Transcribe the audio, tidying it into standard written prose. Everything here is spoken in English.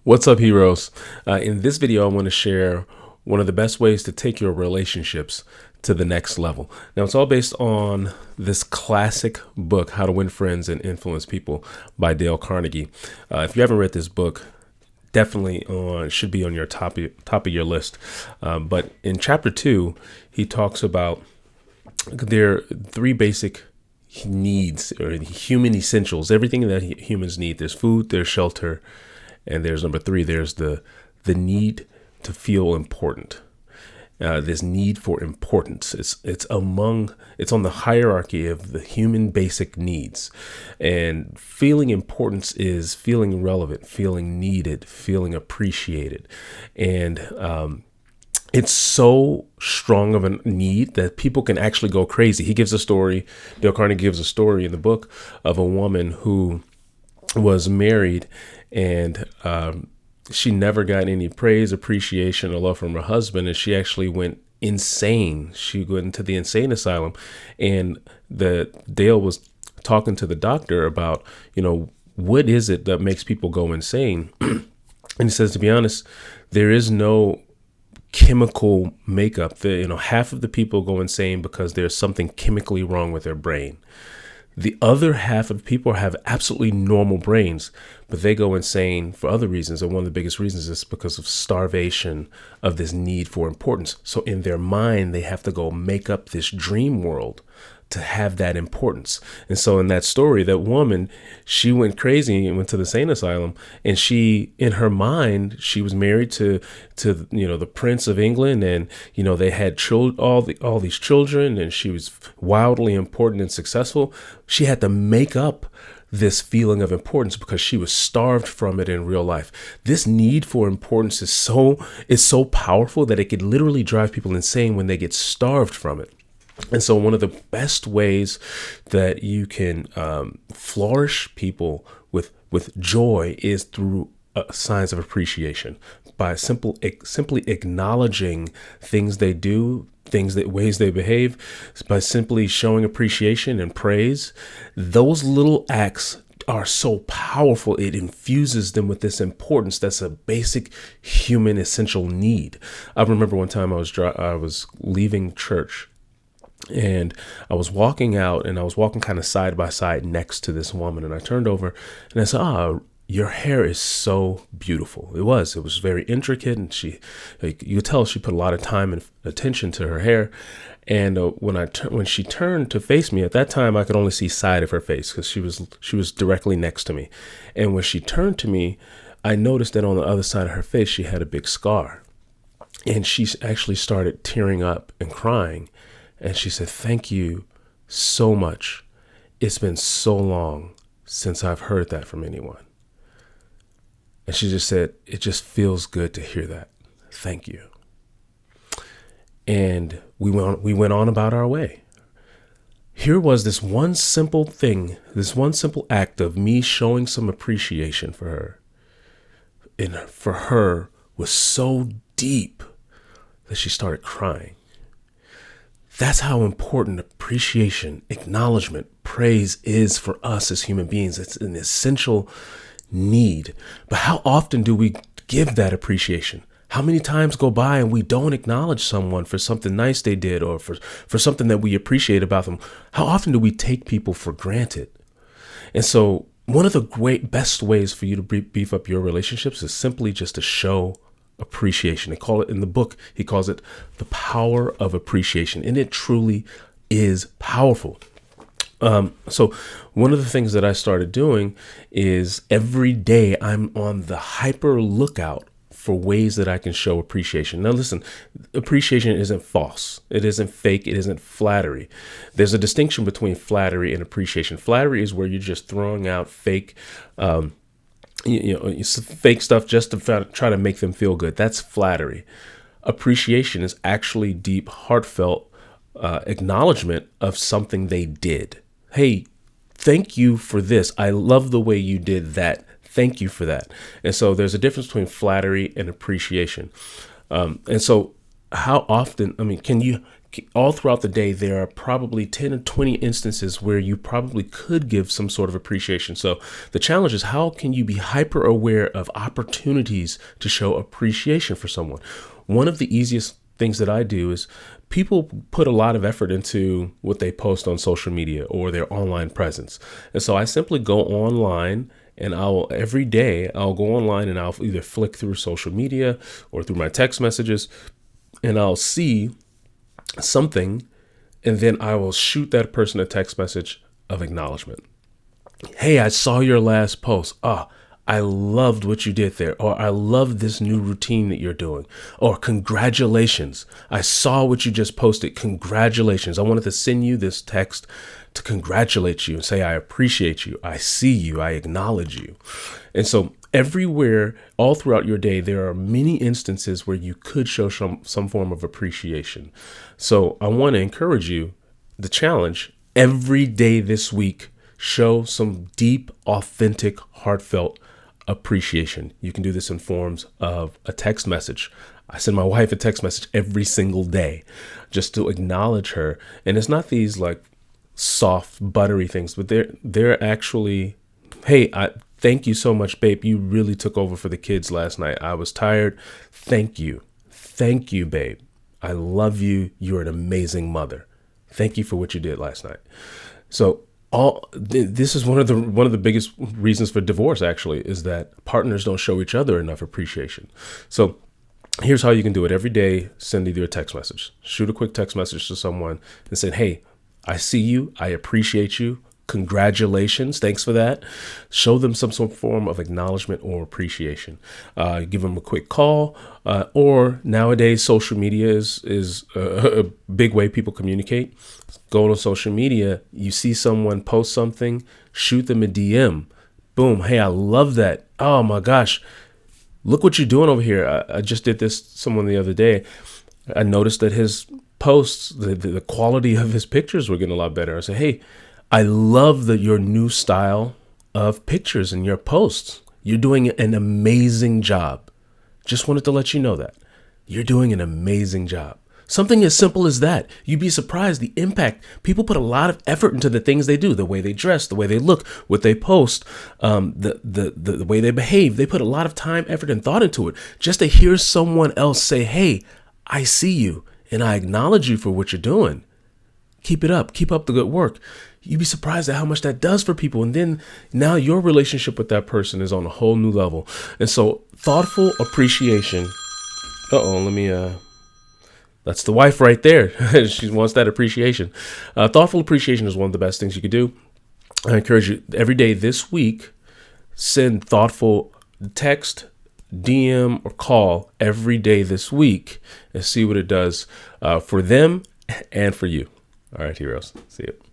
What's up, heroes? In this video, I want to share one of the best ways to take your relationships to the next level. Now, it's all based on this classic book, How to Win Friends and Influence People by Dale Carnegie. If you haven't read this book, definitely should be on your top of your list. But in chapter 2, he talks about there are three basic needs or human essentials, everything that humans need. There's food, there's shelter, and there's number 3, there's the need to feel important. This need for importance. It's on the hierarchy of the human basic needs. And feeling importance is feeling relevant, feeling needed, feeling appreciated. And it's so strong of a need that people can actually go crazy. Dale Carnegie gives a story in the book of a woman who was married and she never got any praise, appreciation, or love from her husband, and she actually went insane. She went into the insane asylum, and Dale was talking to the doctor about, what is it that makes people go insane? And he says, to be honest, there is no chemical makeup. Half of the people go insane because there's something chemically wrong with their brain. The other half of people have absolutely normal brains, but they go insane for other reasons. And one of the biggest reasons is because of starvation, of this need for importance. So in their mind, they have to go make up this dream world to have that importance. And so in that story, that woman, she went crazy and went to the insane asylum. And she, in her mind, she was married to the Prince of England, and they had all these children, and she was wildly important and successful. She had to make up this feeling of importance because she was starved from it in real life. This need for importance is so powerful that it could literally drive people insane when they get starved from it. And so one of the best ways that you can flourish people with joy is through signs of appreciation, by simply acknowledging things they do, ways they behave, by simply showing appreciation and praise. Those little acts are so powerful. It infuses them with this importance that's a basic human essential need. I remember one time I was leaving church, and I was walking out, and I was walking kind of side by side next to this woman. And I turned over and I said, your hair is so beautiful. It was very intricate. And you could tell she put a lot of time and attention to her hair. And when she turned to face me, at that time, I could only see side of her face because she was directly next to me. And when she turned to me, I noticed that on the other side of her face, she had a big scar. And she actually started tearing up and crying. And she said, "Thank you so much. It's been so long since I've heard that from anyone." And she just said, "It just feels good to hear that. Thank you." And we went on about our way. Here was this one simple thing, this one simple act of me showing some appreciation for her. And for her was so deep that she started crying. That's how important appreciation, acknowledgement, praise is for us as human beings. It's an essential need. But how often do we give that appreciation? How many times go by and we don't acknowledge someone for something nice they did, or for something that we appreciate about them? How often do we take people for granted? And so one of the best ways for you to beef up your relationships is simply just to show appreciation. In the book, he calls it the power of appreciation, and it truly is powerful. So one of the things that I started doing is every day I'm on the hyper lookout for ways that I can show appreciation. Now, listen, appreciation isn't false. It isn't fake. It isn't flattery. There's a distinction between flattery and appreciation. Flattery is where you're just throwing out fake, fake stuff just to try to make them feel good. That's flattery. Appreciation is actually deep, heartfelt acknowledgement of something they did. Hey, thank you for this. I love the way you did that. Thank you for that. And so there's a difference between flattery and appreciation. And so how often, can all throughout the day, there are probably 10 or 20 instances where you probably could give some sort of appreciation. So the challenge is, how can you be hyper aware of opportunities to show appreciation for someone? One of the easiest things that I do is, people put a lot of effort into what they post on social media or their online presence. And so I simply go online, and every day I'll go online and I'll either flick through social media or through my text messages, and I'll see something, and then I will shoot that person a text message of acknowledgement. Hey, I saw your last post. I loved what you did there. Or I love this new routine that you're doing. Or congratulations. I saw what you just posted. Congratulations. I wanted to send you this text to congratulate you and say, I appreciate you. I see you. I acknowledge you. And so everywhere, all throughout your day, there are many instances where you could show some form of appreciation. So I want to encourage you, the challenge, every day this week, show some deep, authentic, heartfelt appreciation. You can do this in forms of a text message. I send my wife a text message every single day just to acknowledge her. And it's not these like soft, buttery things, but they're actually, hey, thank you so much, babe. You really took over for the kids last night. I was tired. Thank you. Thank you, babe. I love you. You're an amazing mother. Thank you for what you did last night. So this is one of the biggest reasons for divorce, actually, is that partners don't show each other enough appreciation. So here's how you can do it. Every day, send either a text message, shoot a quick text message to someone and say, hey, I see you. I appreciate you. Congratulations. Thanks for that. Show them some sort of form of acknowledgement or appreciation. Give them a quick call. Or nowadays, social media is a big way people communicate. Go to social media. You see someone post something, shoot them a DM. Boom. Hey, I love that. Oh my gosh. Look what you're doing over here. I just did this someone the other day. I noticed that his posts, the quality of his pictures were getting a lot better. I said, hey, I love your new style of pictures in your posts. You're doing an amazing job. Just wanted to let you know that. You're doing an amazing job. Something as simple as that. You'd be surprised the impact. People put a lot of effort into the things they do, the way they dress, the way they look, what they post, the way they behave. They put a lot of time, effort, and thought into it just to hear someone else say, hey, I see you and I acknowledge you for what you're doing. Keep it up. Keep up the good work. You'd be surprised at how much that does for people. And then now your relationship with that person is on a whole new level. And so thoughtful appreciation. That's the wife right there. She wants that appreciation. Thoughtful appreciation is one of the best things you could do. I encourage you every day this week, send thoughtful text, DM, or call every day this week and see what it does for them and for you. All right, heroes. See you.